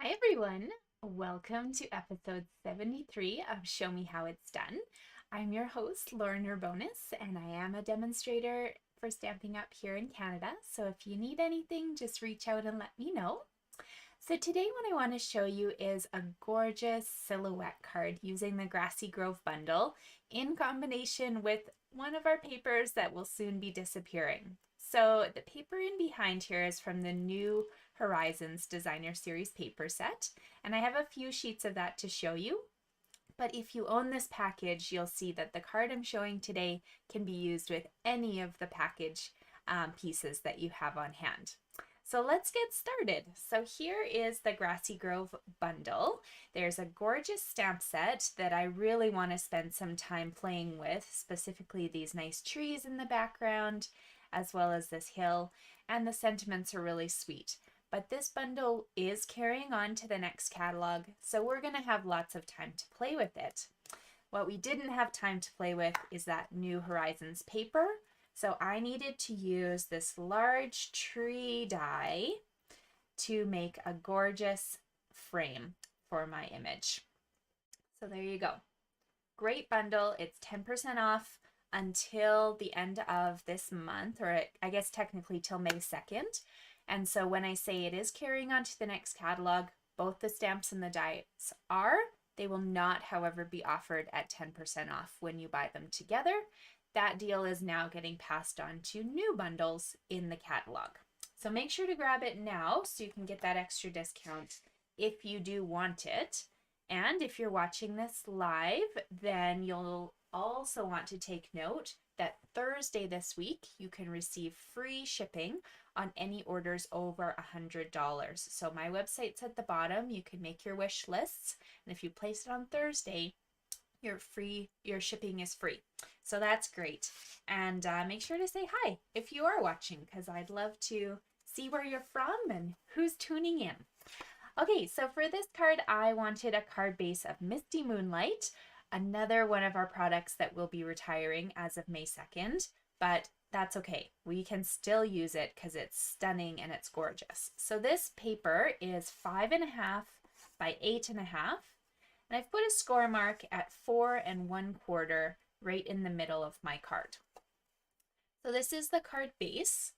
Hi everyone, welcome to episode 73 of Show Me How It's Done. I'm your host, Lauren Urbonis, and I am a demonstrator for Stampin' Up! Here in Canada, so if you need anything, just reach out and let me know. So today what I want to show you is a gorgeous silhouette card using the Grassy Grove bundle in combination with one of our papers that will soon be disappearing. So the paper in behind here is from the New Horizons Designer Series paper set, and I have a few sheets of that to show you. But if you own this package, you'll see that the card I'm showing today can be used with any of the package pieces that you have on hand. So let's get started. So here is the Grassy Grove bundle. There's a gorgeous stamp set that I really want to spend some time playing with, specifically these nice trees in the background, as well as this hill, and the sentiments are really sweet. But this bundle is carrying on to the next catalog, so we're going to have lots of time to play with it. What we didn't have time to play with is that New Horizons paper, so I needed to use this large tree die to make a gorgeous frame for my image. So there you go. Great bundle. It's 10% off until the end of this month, or I guess technically till May 2nd. And so when I say it is carrying on to the next catalog, both the stamps and the dies are. They will not, however, be offered at 10% off when you buy them together. That deal is now getting passed on to new bundles in the catalog. So make sure to grab it now so you can get that extra discount if you do want it. And if you're watching this live, then you'll also want to take note that Thursday this week, you can receive free shipping on any orders over $100. So my website's at the bottom. You can make your wish lists. And if you place it on Thursday, your shipping is free. So that's great. And make sure to say hi if you are watching, because I'd love to see where you're from and who's tuning in. Okay, so for this card, I wanted a card base of Misty Moonlight, another one of our products that will be retiring as of May 2nd, but that's okay. We can still use it because it's stunning and it's gorgeous. So this paper is 5.5 by 8.5, and I've put a score mark at 4 1/4 right in the middle of my card. So this is the card base.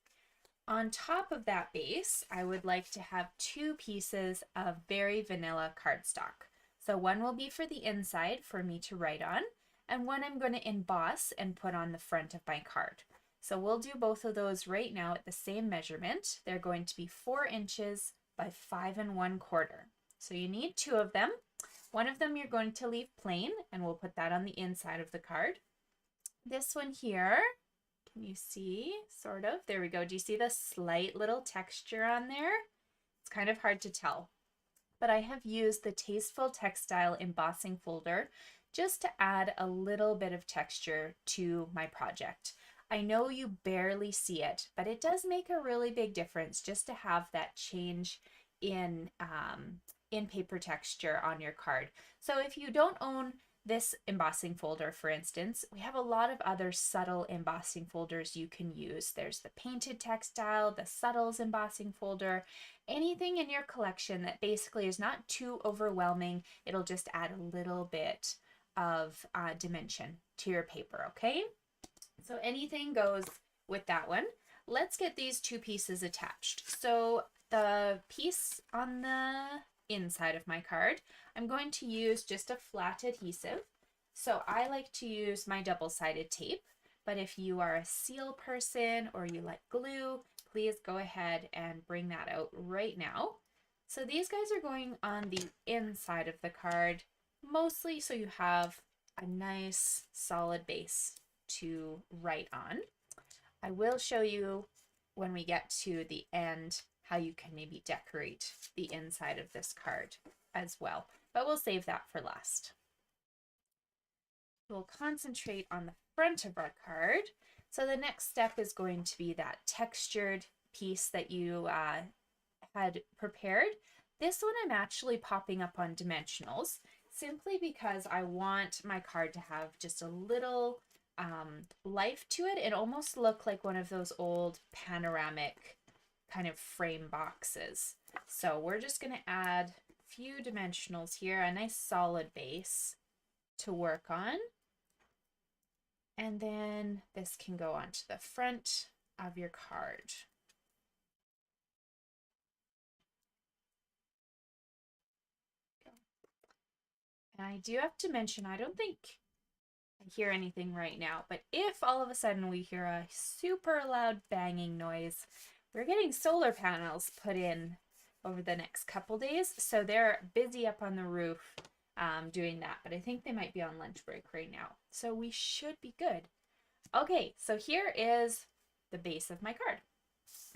On top of that base, I would like to have 2 pieces of very vanilla cardstock. So one will be for the inside for me to write on, and one I'm going to emboss and put on the front of my card. So we'll do both of those right now at the same measurement. They're going to be 4 inches by 5 1/4. So you need 2 of them. One of them you're going to leave plain, and we'll put that on the inside of the card. This one here, can you see? Sort of. There we go. Do you see the slight little texture on there? It's kind of hard to tell. But I have used the Tasteful Textile embossing folder just to add a little bit of texture to my project. I know you barely see it, but it does make a really big difference just to have that change in paper texture on your card. So if you don't own this embossing folder, for instance, we have a lot of other subtle embossing folders you can use. There's the Painted Textile, the Subtles embossing folder, anything in your collection that basically is not too overwhelming. It'll just add a little bit of dimension to your paper, okay? So anything goes with that one. Let's get these 2 pieces attached. So the piece on the inside of my card, I'm going to use just a flat adhesive. So I like to use my double-sided tape, but if you are a seal person or you like glue, please go ahead and bring that out right now. So these guys are going on the inside of the card, mostly so you have a nice solid base to write on. I will show you when we get to the end how you can maybe decorate the inside of this card as well, but we'll save that for last. We'll concentrate on the front of our card. So the next step is going to be that textured piece that you had prepared. This one I'm actually popping up on dimensionals simply because I want my card to have just a little life to it. It almost looked like one of those old panoramic kind of frame boxes. So we're just going to add few dimensionals here, a nice solid base to work on. And then this can go onto the front of your card. And I do have to mention, I don't think I hear anything right now, but if all of a sudden we hear a super loud banging noise, we're getting solar panels put in over the next couple days. So they're busy up on the roof doing that, but I think they might be on lunch break right now. So we should be good. Okay, so here is the base of my card.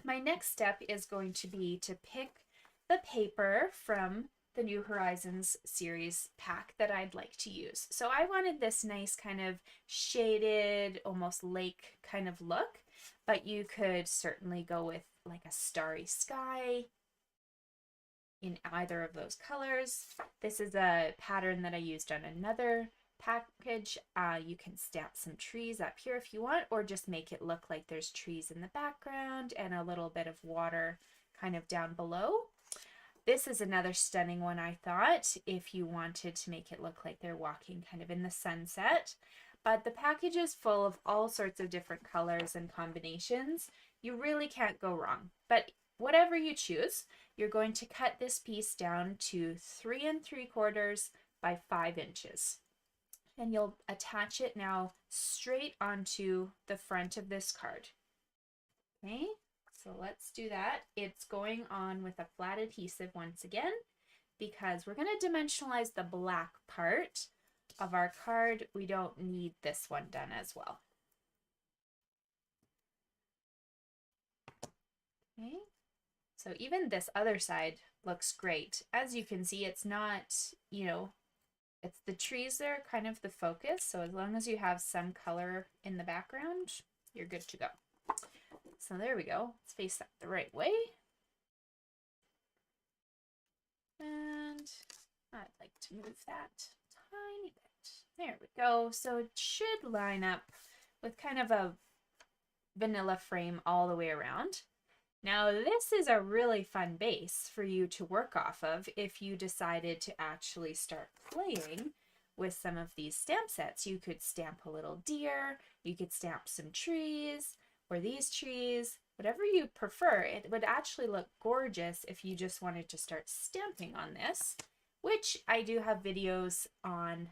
My next step is going to be to pick the paper from the New Horizons series pack that I'd like to use. So I wanted this nice kind of shaded, almost lake kind of look, but you could certainly go with like a starry sky in either of those colors. This is a pattern that I used on another package. You can stamp some trees up here if you want, or just make it look like there's trees in the background and a little bit of water kind of down below. This is another stunning one, I thought, if you wanted to make it look like they're walking kind of in the sunset. But the package is full of all sorts of different colors and combinations. You really can't go wrong. But whatever you choose, you're going to cut this piece down to 3 3/4 by 5 inches. And you'll attach it now straight onto the front of this card. Okay, so let's do that. It's going on with a flat adhesive once again, because we're going to dimensionalize the black part of our card. We don't need this one done as well. Okay, so even this other side looks great. As you can see, it's not, you know, it's the trees that are kind of the focus. So as long as you have some color in the background, you're good to go. So there we go. Let's face that the right way. And I'd like to move that a tiny bit. There we go. So it should line up with kind of a vanilla frame all the way around. Now this is a really fun base for you to work off of if you decided to actually start playing with some of these stamp sets. You could stamp a little deer, you could stamp some trees, or these trees, whatever you prefer. It would actually look gorgeous if you just wanted to start stamping on this, which I do have videos on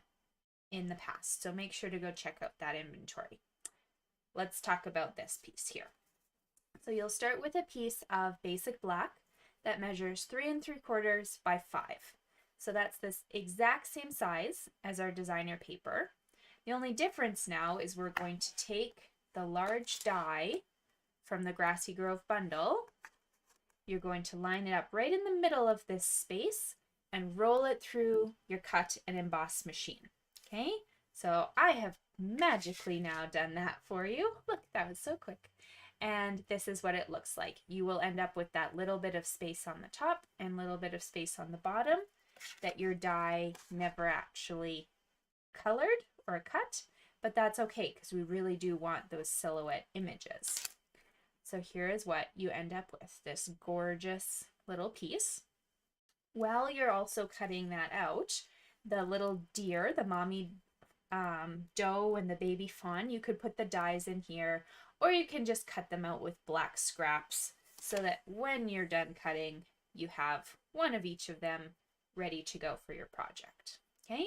in the past, so make sure to go check out that inventory. Let's talk about this piece here. So you'll start with a piece of basic black that measures 3 3/4 by 5. So that's this exact same size as our designer paper. The only difference now is we're going to take the large die from the Grassy Grove bundle. You're going to line it up right in the middle of this space and roll it through your cut and emboss machine. Okay, so I have magically now done that for you. Look, that was so quick. And this is what it looks like. You will end up with that little bit of space on the top and little bit of space on the bottom that your die never actually colored or cut, but that's okay because we really do want those silhouette images. So here is what you end up with, this gorgeous little piece. While you're also cutting that out, the little deer, the mommy doe and the baby fawn, you could put the dies in here, or you can just cut them out with black scraps so that when you're done cutting, you have one of each of them ready to go for your project. Okay,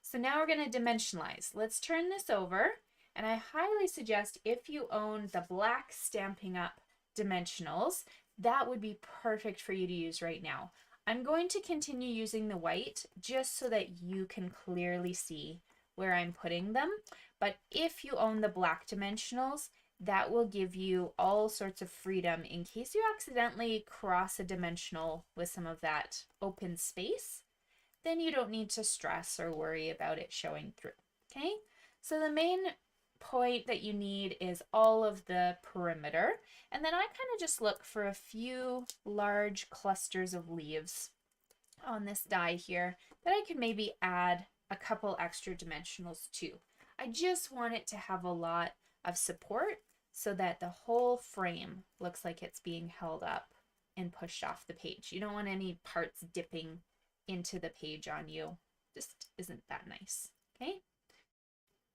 so now we're going to dimensionalize. Let's turn this over, and I highly suggest if you own the black Stampin' Up dimensionals, that would be perfect for you to use right now. I'm going to continue using the white just so that you can clearly see where I'm putting them, but if you own the black dimensionals, that will give you all sorts of freedom in case you accidentally cross a dimensional with some of that open space. Then you don't need to stress or worry about it showing through. Okay, so the main point that you need is all of the perimeter, and then I kind of just look for a few large clusters of leaves on this die here that I could maybe add a couple extra dimensionals to. I just want it to have a lot of support so that the whole frame looks like it's being held up and pushed off the page. You don't want any parts dipping into the page on you. Just isn't that nice, okay?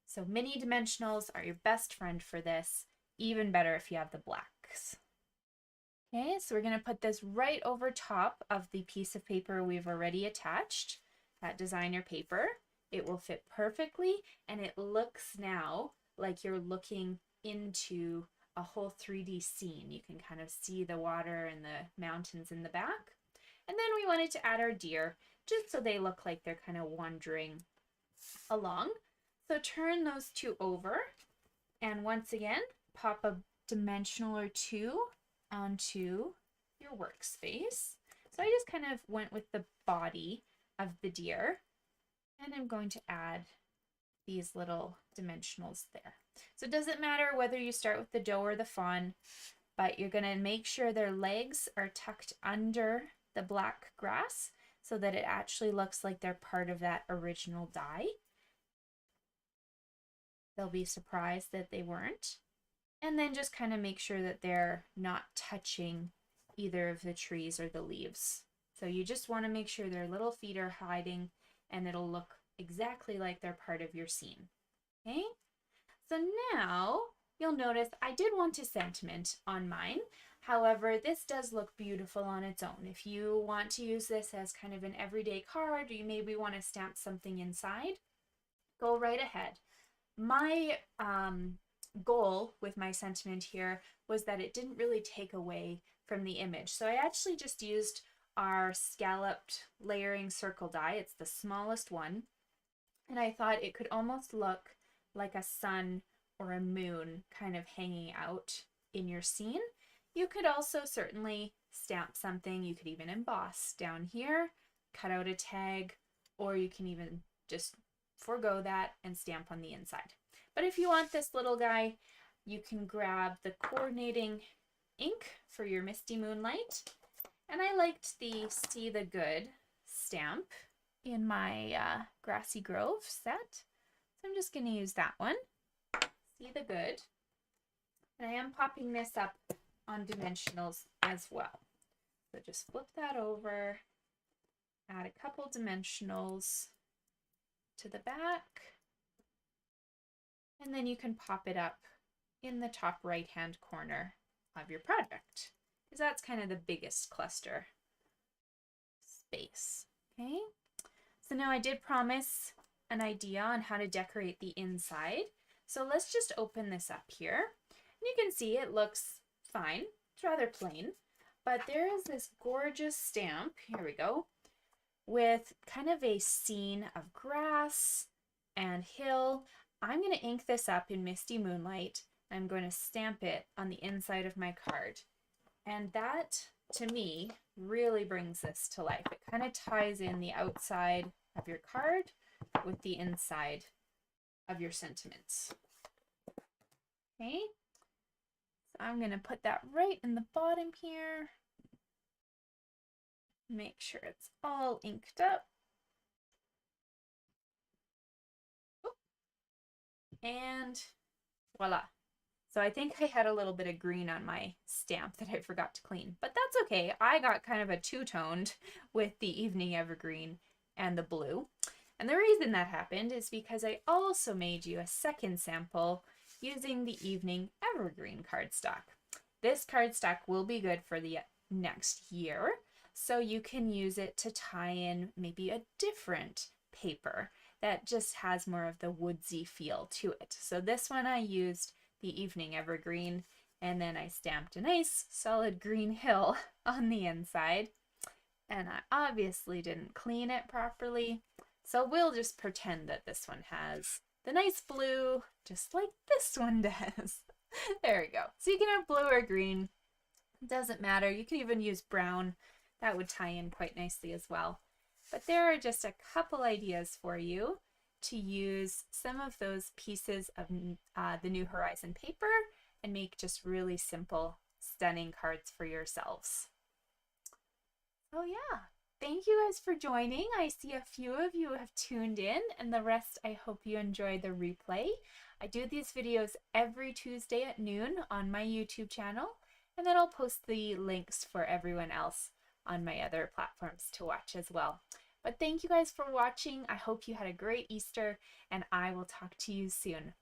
So mini dimensionals are your best friend for this. Even better if you have the blacks. Okay, so we're going to put this right over top of the piece of paper we've already attached, that designer paper. It will fit perfectly, and it looks now like you're looking into a whole 3D scene. You can kind of see the water and the mountains in the back. And then we wanted to add our deer, just so they look like they're kind of wandering along. So turn those two over, and once again, pop a dimensional or two onto your workspace. So I just kind of went with the body of the deer, and I'm going to add these little dimensionals there. So it doesn't matter whether you start with the doe or the fawn, but you're going to make sure their legs are tucked under the black grass so that it actually looks like they're part of that original die. They'll be surprised that they weren't. And then just kind of make sure that they're not touching either of the trees or the leaves. So you just want to make sure their little feet are hiding, and it'll look exactly like they're part of your scene. Okay? So now you'll notice I did want a sentiment on mine. However, this does look beautiful on its own. If you want to use this as kind of an everyday card, or you maybe want to stamp something inside, go right ahead. My goal with my sentiment here was that it didn't really take away from the image. So I actually just used our scalloped layering circle die. It's the smallest one. And I thought it could almost look like a sun or a moon kind of hanging out in your scene. You could also certainly stamp something. You could even emboss down here, cut out a tag, or you can even just forego that and stamp on the inside. But if you want this little guy, you can grab the coordinating ink for your Misty Moonlight. And I liked the See the Good stamp in my Grassy Grove set. So I'm just going to use that one, See the Good. And I am popping this up on dimensionals as well. So just flip that over, add a couple dimensionals to the back, and then you can pop it up in the top right hand corner of your project, because that's kind of the biggest cluster space. Okay, so now I did promise an idea on how to decorate the inside, so let's just open this up here, and you can see it looks fine. It's rather plain, but there is this gorgeous stamp, here we go, with kind of a scene of grass and hill. I'm going to ink this up in Misty Moonlight. I'm going to stamp it on the inside of my card. And that, to me, really brings this to life. It kind of ties in the outside of your card with the inside of your sentiments. Okay, so I'm going to put that right in the bottom here. Make sure it's all inked up. And voila. So I think I had a little bit of green on my stamp that I forgot to clean, but that's okay. I got kind of a two-toned with the Evening Evergreen and the blue. And the reason that happened is because I also made you a second sample using the Evening Evergreen cardstock. This cardstock will be good for the next year, so you can use it to tie in maybe a different paper that just has more of the woodsy feel to it. So this one I used the Evening Evergreen, and then I stamped a nice solid green hill on the inside, and I obviously didn't clean it properly, so we'll just pretend that this one has the nice blue just like this one does. There we go. So you can have blue or green, doesn't matter. You can even use brown. That would tie in quite nicely as well. But there are just a couple ideas for you to use some of those pieces of the New Horizon paper and make just really simple, stunning cards for yourselves. Oh yeah, thank you guys for joining. I see a few of you have tuned in, and the rest I hope you enjoy the replay. I do these videos every Tuesday at noon on my YouTube channel, and then I'll post the links for everyone else on my other platforms to watch as well. But thank you guys for watching. I hope you had a great Easter, and I will talk to you soon.